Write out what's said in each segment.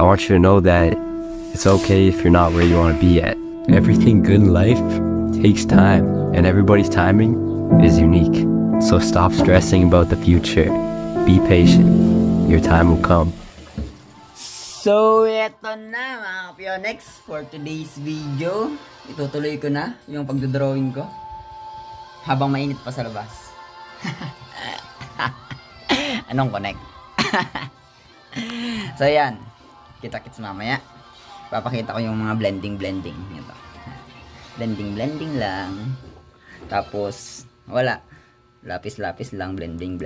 want you to know that it's okay if you're not where you want to be at. Everything good in life takes time, and everybody's timing is unique. So stop stressing about the future. Be patient. Your time will come. So, eto na mga Kapyonex, for today's video. Itutuloy ko na yung pagdodrawing ko habang mainit pa sa labas. Anong connect? So, yan. Kita-kits mamaya. Papakita ko yung mga blending. Ito. Blending lang. Tapos, wala. Lapis lang. Blending.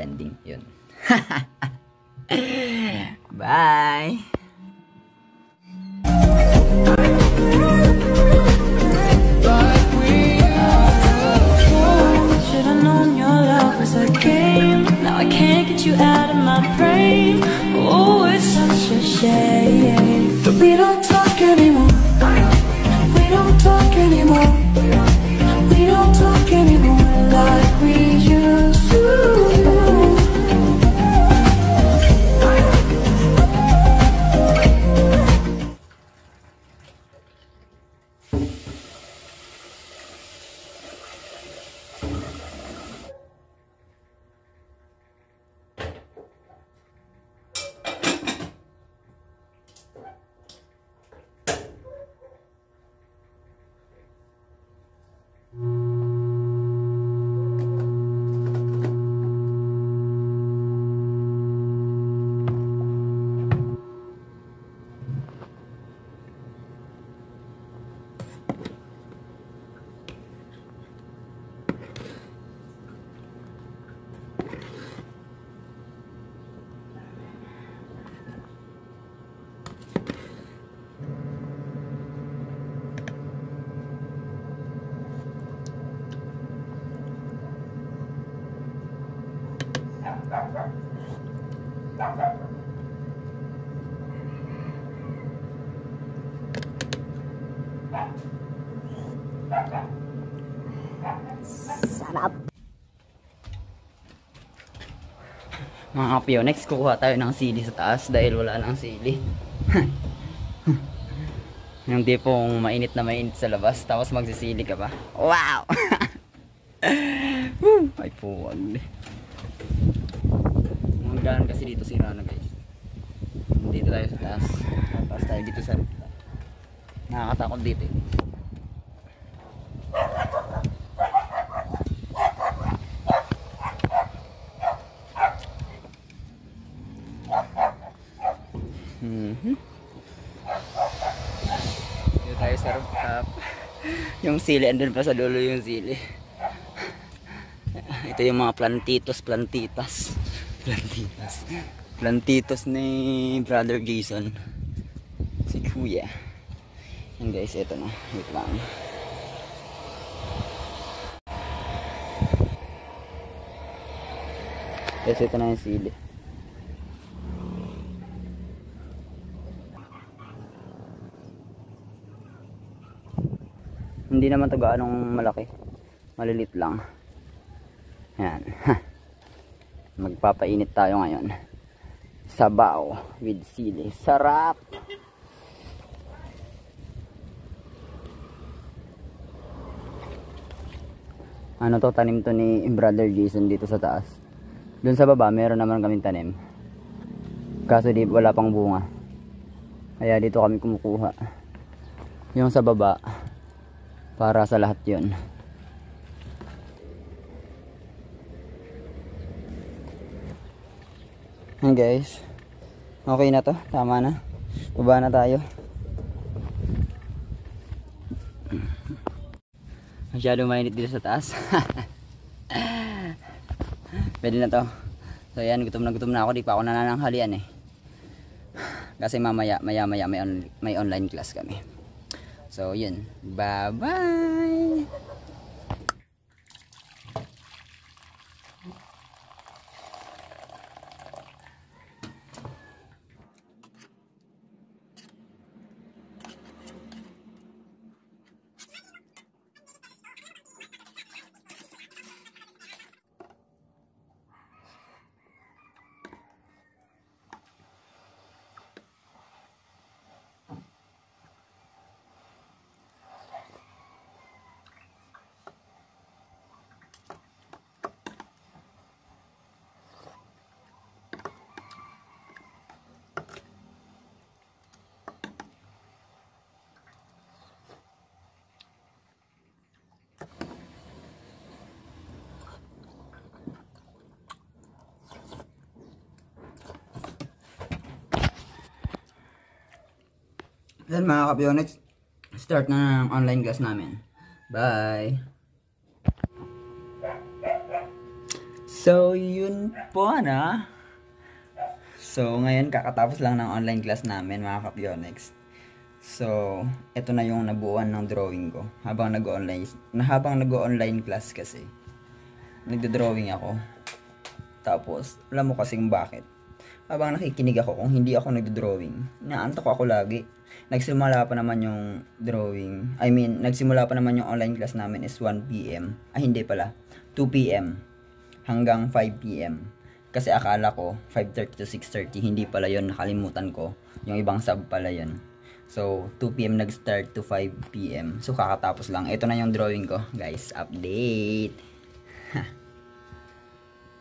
Yun. Bye! Now I can't get you out of my brain. Oh, it's such a shame that we don't talk anymore. We don't talk anymore. We don't talk anymore like we used to. Sarap. Mga Kapyonex, kukuha tayo ng sili sa taas dahil wala nang sili. Yung tipong mainit sa labas tapos magsisili ka pa. Wow! Ay puwag. Mga gaan kasi dito sira na guys. Dito tayo sa taas. Tapos tayo dito sa nakakatakot dito eh. Dito tayo sa rooftop. Yung sili, andun pa sa dulo yung sili. Ito yung mga plantitas ni Brother Jason, si Kuya. Yan guys, ito na, wait lang. Guys, ito na yung sili. Hindi naman ito gaanong malaki, malilit lang. Yan. Magpapainit tayo ngayon. Sabaw with sili. Sarap! Ano to, tanim to ni Brother Jason dito sa taas. Doon sa baba, meron naman kaming tanim. Kaso wala pang bunga. Kaya dito kami kumukuha. Yung sa baba, para sa lahat yun. Hey guys, okay na to, tama na, baba na tayo. Masyado mainit dito sa taas. Pwede na to. So yan, gutom na ako, di pa ako nanananghalian eh. Kasi mamaya may online class kami. So yun, bye bye. Then mga kapyonix, start na ng online class namin. Bye! So, yun po na. So, ngayon kakatapos lang ng online class namin mga kapyonix. So, ito na yung nabuuan ng drawing ko. Habang nag-online class kasi, nagdo-drawing ako. Tapos, alam mo kasing bakit. Habang nakikinig ako, kung hindi ako nagdo-drawing, inaantok ako lagi. Nagsimula pa naman yung nagsimula pa naman yung online class namin is 1 PM. Ay, hindi pala. 2 PM hanggang 5 PM. Kasi akala ko 5:30 to 6:30. Hindi pala yon, nakalimutan ko. Yung ibang sub pala yon. So, 2 PM nag-start to 5 PM. So, kakatapos lang. Ito na yung drawing ko. Guys, update.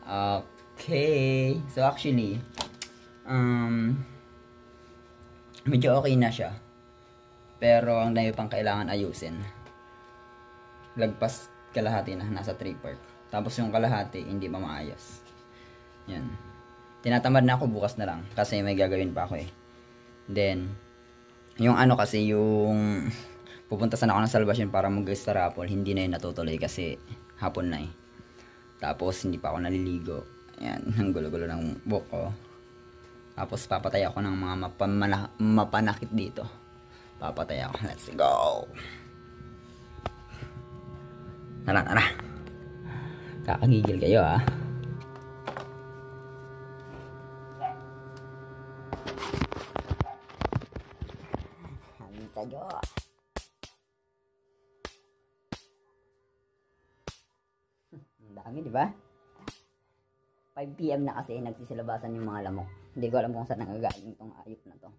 Okay. So, actually, medyo okay na siya. Pero, ang dami pang kailangan ayusin. Lagpas kalahati na. Nasa 3/4. Tapos, yung kalahati, hindi pa maayos. Yan. Tinatamad na ako bukas na lang. Kasi may gagawin pa ako eh. Then, yung kasi yung pupunta sana ako ng Salvation para mag-star apple, hindi na yun natutuloy kasi hapon na eh. Tapos hindi pa ako naliligo. Ayan, ang gulo-gulo ng buhok ko. Tapos papatay ako ng mga mapanakit dito. Papatay ako. Let's go! Tara. Kakagigil kayo ah. Tayo. Ang dami, di ba? 5 PM na kasi nagsisilabasan yung mga lamok. Hindi ko alam kung saan nangagaling itong ayop na to.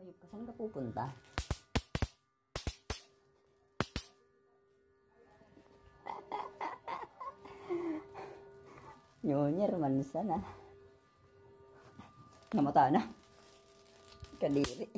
Ayop ka, saan ka pupunta? Nyonyer man sana. Namata na. Kadiri.